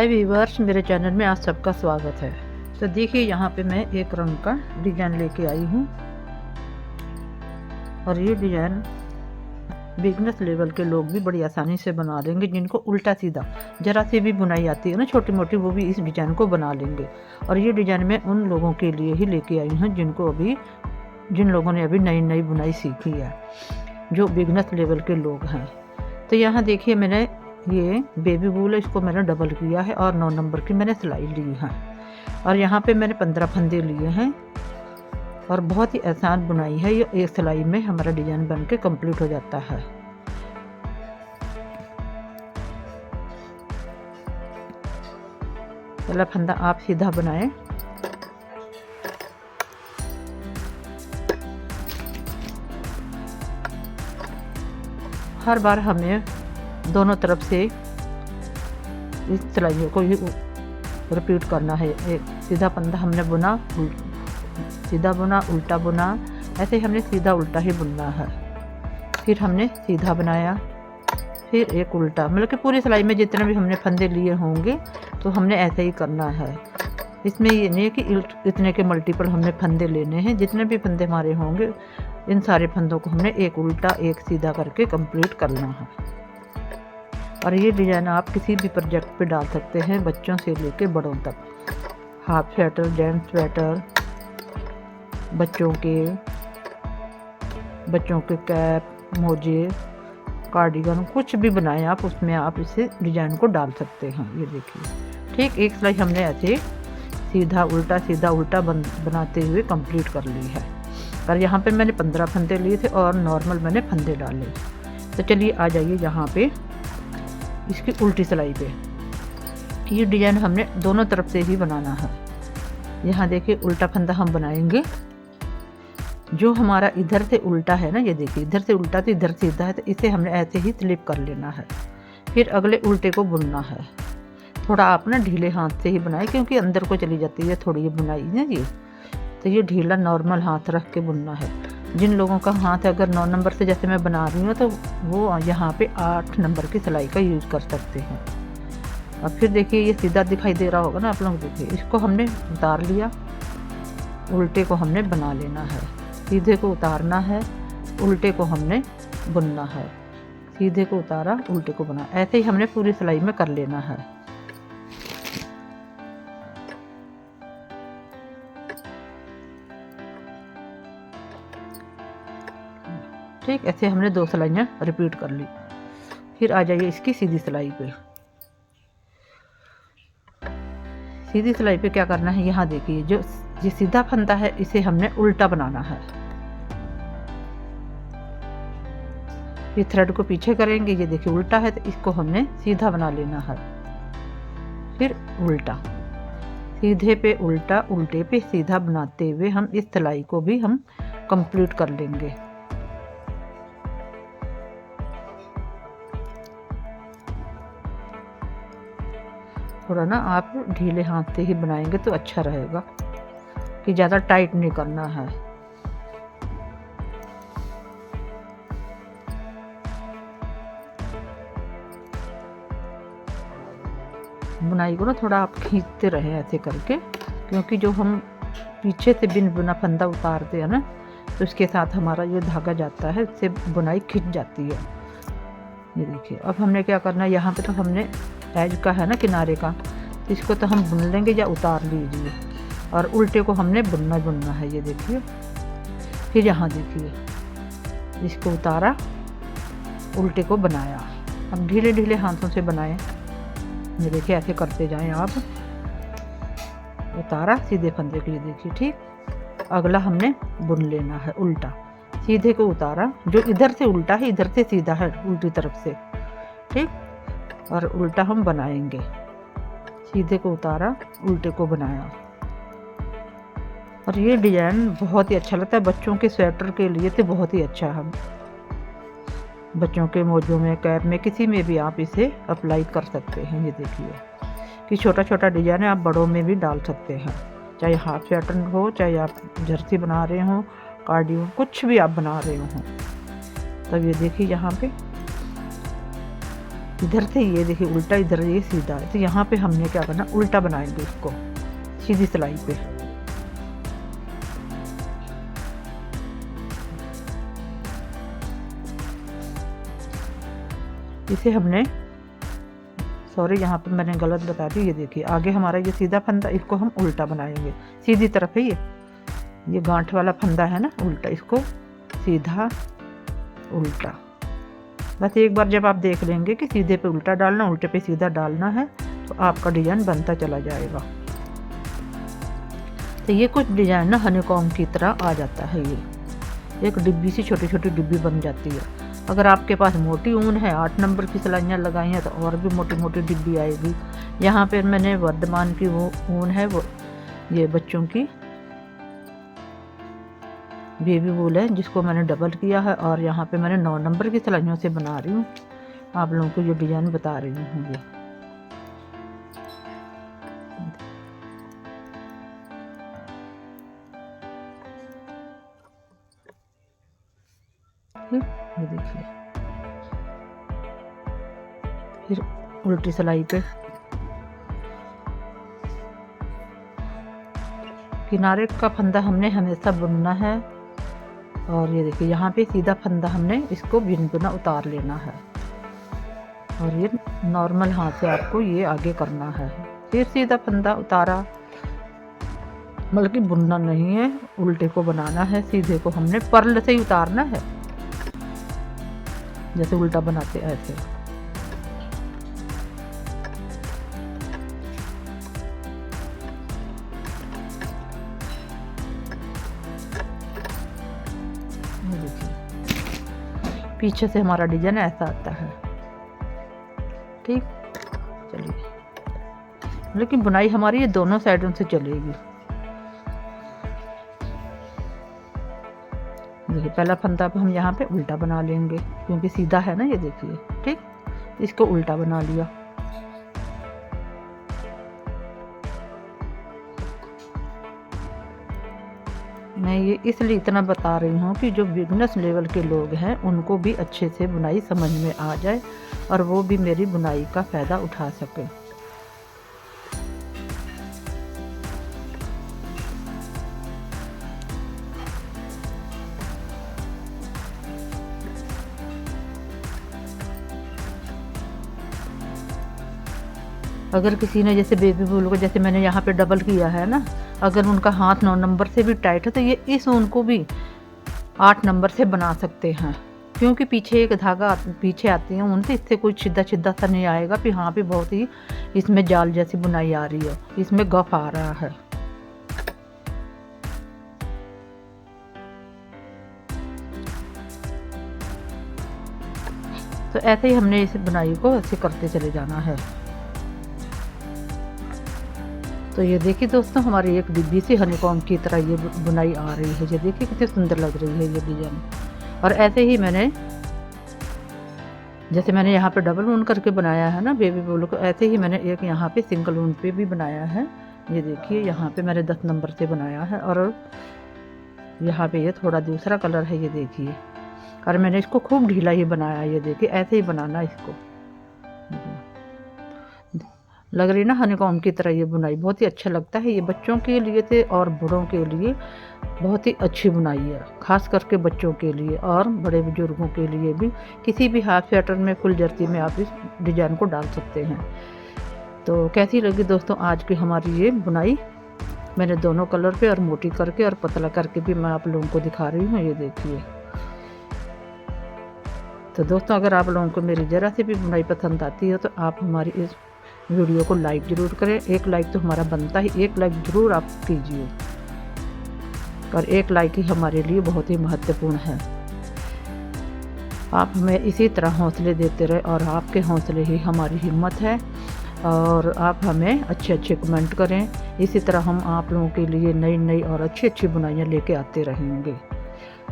हाय viewers, मेरे channel में आज सबका स्वागत है। तो देखिए यहाँ पे मैं एक रंग का डिज़ाइन लेके आई हूँ और ये डिज़ाइन बिगनर्स लेवल के लोग भी बड़ी आसानी से बना लेंगे। जिनको उल्टा सीधा ज़रा सी भी बुनाई आती है ना, छोटी मोटी, वो भी इस डिज़ाइन को बना लेंगे। और ये डिज़ाइन मैं उन लोगों के लिए ही लेके आई हूँ जिन लोगों ने अभी नई नई बुनाई सीखी है, जो बिगनर्स लेवल के लोग हैं। तो यहाँ देखिए मैंने ये बेबी वूल है, इसको मैंने डबल किया है और 9 नंबर की मैंने सिलाई ली है। और यहाँ पे मैंने 15 फंदे लिए हैं और बहुत ही आसान बुनाई है। ये एक सिलाई में हमारा डिज़ाइन बन के कंप्लीट हो जाता है। पहला फंदा आप सीधा बनाएं। हर बार हमें दोनों तरफ से इस सिलाइयों को ही रिपीट करना है। एक सीधा फंदा हमने बुना, सीधा बुना, उल्टा बुना, ऐसे हमने सीधा उल्टा ही बुनना है। फिर हमने सीधा बनाया, फिर एक उल्टा, मतलब कि पूरी सिलाई में जितने भी हमने फंदे लिए होंगे तो हमने ऐसे ही करना है। इसमें ये नहीं है कि इतने के मल्टीपल हमने फंदे लेने हैं। जितने भी फंदे हमारे होंगे इन सारे फंदों को हमने एक उल्टा एक सीधा करके कंप्लीट करना है। और ये डिज़ाइन आप किसी भी प्रोजेक्ट पे डाल सकते हैं, बच्चों से लेके बड़ों तक। हाफ स्वेटर, जेंट्स स्वेटर, बच्चों के कैप, मोजे, कार्डिगन, कुछ भी बनाएं आप, उसमें आप इसे डिज़ाइन को डाल सकते हैं। ये देखिए, ठीक एक सिलाई हमने ऐसे सीधा उल्टा बनाते हुए कंप्लीट कर ली है। और यहाँ पे मैंने 15 फंदे लिए थे और नॉर्मल मैंने फंदे डाले। तो चलिए आ जाइए यहाँ पे इसकी उल्टी सिलाई पे। ये डिज़ाइन हमने दोनों तरफ से ही बनाना है। यहाँ देखिए उल्टा फंदा हम बनाएंगे। जो हमारा इधर से उल्टा है ना, ये देखिए इधर से उल्टा तो इधर सीधा है, तो इसे हमने ऐसे ही स्लिप कर लेना है। फिर अगले उल्टे को बुनना है। थोड़ा आप ना ढीले हाथ से ही बनाए, क्योंकि अंदर को चली जाती है थोड़ी ये बुनाई ना ये, तो ये ढीला नॉर्मल हाथ रख के बुनना है। जिन लोगों का हाथ अगर 9 नंबर से जैसे मैं बना रही हूँ तो वो यहाँ पे 8 नंबर की सिलाई का यूज़ कर सकते हैं। और फिर देखिए ये सीधा दिखाई दे रहा होगा ना आप लोग, देखिए इसको हमने उतार लिया, उल्टे को हमने बना लेना है। सीधे को उतारना है, उल्टे को हमने बुनना है। सीधे को उतारा, उल्टे को बना, ऐसे ही हमने पूरी सिलाई में कर लेना है। ठीक ऐसे हमने 2 सिलाइयाँ रिपीट कर ली। फिर आ जाइए इसकी सीधी सिलाई पे। सीधी सिलाई पे क्या करना है, यहाँ देखिए जो ये सीधा फंदा है इसे हमने उल्टा बनाना है। ये थ्रेड को पीछे करेंगे, ये देखिए उल्टा है तो इसको हमने सीधा बना लेना है। फिर उल्टा, सीधे पे उल्टा, उल्टे पे सीधा बनाते हुए हम इस सिलाई को भी हम कंप्लीट कर लेंगे। थोड़ा ना आप ढीले हाथ से ही बनाएंगे तो अच्छा रहेगा, कि ज़्यादा टाइट नहीं करना है। बुनाई को ना थोड़ा आप खींचते रहें ऐसे करके, क्योंकि जो हम पीछे से बिन बुना फंदा उतारते हैं ना, तो इसके साथ हमारा जो धागा जाता है उससे बुनाई खिंच जाती है। ये देखिए अब हमने क्या करना है, यहाँ पे तो हमने एज का है ना किनारे का, इसको तो हम बुन लेंगे या उतार लीजिए। और उल्टे को हमने बुनना है। ये देखिए, फिर यहाँ देखिए इसको उतारा, उल्टे को बनाया। अब ढीले ढीले हाथों से बनाएं। ये देखिए ऐसे करते जाएं आप। उतारा सीधे फंदे के लिए, देखिए ठीक। अगला हमने बुन लेना है उल्टा, सीधे को उतारा, जो इधर से उल्टा है इधर से सीधा है, उल्टी तरफ से, ठीक। और उल्टा हम बनाएंगे, सीधे को उतारा, उल्टे को बनाया। और ये डिज़ाइन बहुत ही अच्छा लगता है बच्चों के स्वेटर के लिए, तो बहुत ही अच्छा है। बच्चों के मोजों में, कैप में, किसी में भी आप इसे अप्लाई कर सकते हैं। ये देखिए कि छोटा छोटा डिज़ाइन है, आप बड़ों में भी डाल सकते हैं, चाहे हाफ स्वेटर हो, चाहे आप जर्सी बना रहे हो, कार्डिगन, कुछ भी आप बना रहे हो। तब ये देखिए यहाँ पे इधर से ये देखिए उल्टा, इधर ये सीधा है। तो यहाँ पे हमने क्या करना, उल्टा बनाएंगे इसको सीधी सिलाई पे। इसे हमने, सॉरी यहाँ पे मैंने गलत बता दी। ये देखिए आगे हमारा ये सीधा फंदा, इसको हम उल्टा बनाएंगे। सीधी तरफ है ये गांठ वाला फंदा है ना, उल्टा, इसको सीधा उल्टा। बस एक बार जब आप देख लेंगे कि सीधे पे उल्टा डालना, उल्टे पे सीधा डालना है, तो आपका डिजाइन बनता चला जाएगा। तो ये कुछ डिजाइन ना हनीकॉम्ब की तरह आ जाता है। ये एक डिब्बी सी छोटी छोटी डिब्बी बन जाती है। अगर आपके पास मोटी ऊन है, 8 नंबर की सिलाइयाँ लगाई हैं, तो और भी मोटी मोटी डिब्बी आएगी। यहाँ पे मैंने वर्धमान की वो ऊन है, वो ये बच्चों की बेबी वूल है, जिसको मैंने डबल किया है। और यहाँ पे मैंने 9 नंबर की सिलाइयों से बना रही हूँ, आप लोगों को जो डिजाइन बता रही हूँ। ये देखिए, फिर उल्टी सिलाई पे किनारे का फंदा हमने हमेशा बुनना है। और ये देखिए यहाँ पे सीधा फंदा हमने इसको बिन बुना उतार लेना है, और ये नॉर्मल हाथ से आपको ये आगे करना है। फिर सीधा फंदा उतारा, बल्कि बुनना नहीं है, उल्टे को बनाना है। सीधे को हमने पर्ल से ही उतारना है, जैसे उल्टा बनाते ऐसे। पीछे से हमारा डिजाइन ऐसा आता है। ठीक, चलिए, लेकिन बुनाई हमारी ये दोनों साइडों से चलेगी। देखिए पहला फंदा हम यहाँ पे उल्टा बना लेंगे, क्योंकि सीधा है ना, ये देखिए। ठीक, इसको उल्टा बना लिया। मैं ये इसलिए इतना बता रही हूँ कि जो बिगनर्स लेवल के लोग हैं उनको भी अच्छे से बुनाई समझ में आ जाए, और वो भी मेरी बुनाई का फ़ायदा उठा सकें। अगर किसी ने जैसे बेबी वूल को, जैसे मैंने यहाँ पे डबल किया है ना, अगर उनका हाथ 9 नंबर से भी टाइट है, तो ये इस ऊन को भी 8 नंबर से बना सकते हैं, क्योंकि पीछे एक धागा पीछे आती है ऊन से, इससे कोई छिद्दा छिद्दा सा नहीं आएगा। फिर हाँ भी बहुत ही इसमें जाल जैसी बुनाई आ रही है, इसमें गफ आ रहा है। तो ऐसे ही हमने इस बुनाई को ऐसे करते चले जाना है। तो ये देखिए दोस्तों, हमारी एक डिब्बी सी हनीकॉम्ब की तरह ये बुनाई आ रही है। ये देखिए कितनी सुंदर लग रही है ये डिजाइन। और ऐसे ही मैंने, जैसे मैंने यहाँ पे डबल ऊन करके बनाया है ना बेबी वूल को, ऐसे ही मैंने एक यहाँ पे सिंगल ऊन पे भी बनाया है। ये देखिए यहाँ पे मैंने 10 नंबर से बनाया है, और यहाँ पे ये थोड़ा दूसरा कलर है, ये देखिए। और मैंने इसको खूब ढीला ही बनाया, ये देखिए ऐसे ही बनाना इसको। लग रही ना हनीकॉम्ब की तरह ये बुनाई, बहुत ही अच्छा लगता है। ये बच्चों के लिए थे और बड़ों के लिए बहुत ही अच्छी बुनाई है, खास करके बच्चों के लिए और बड़े बुजुर्गों के लिए भी। किसी भी हाफ स्वेटर में, फुल जर्सी में आप इस डिजाइन को डाल सकते हैं। तो कैसी लगी दोस्तों आज की हमारी ये बुनाई? मैंने दोनों कलर पे और मोटी करके और पतला करके भी मैं आप लोगों को दिखा रही हूँ, ये देखिए। तो दोस्तों अगर आप लोगों को मेरी ज़रा सी भी बुनाई पसंद आती है तो आप हमारी इस वीडियो को लाइक ज़रूर करें। एक लाइक तो हमारा बनता ही, एक लाइक ज़रूर आप कीजिए, और एक लाइक ही हमारे लिए बहुत ही महत्वपूर्ण है। आप हमें इसी तरह हौसले देते रहे, और आपके हौसले ही हमारी हिम्मत है। और आप हमें अच्छे अच्छे कमेंट करें, इसी तरह हम आप लोगों के लिए नई नई और अच्छी अच्छी बुनाइयाँ लेके आते रहेंगे।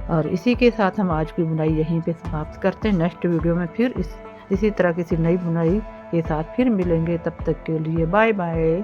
और इसी के साथ हम आज की बुनाई यहीं पे समाप्त करते हैं। नेक्स्ट वीडियो में फिर इसी तरह किसी नई बुनाई के साथ फिर मिलेंगे। तब तक के लिए बाय बाय।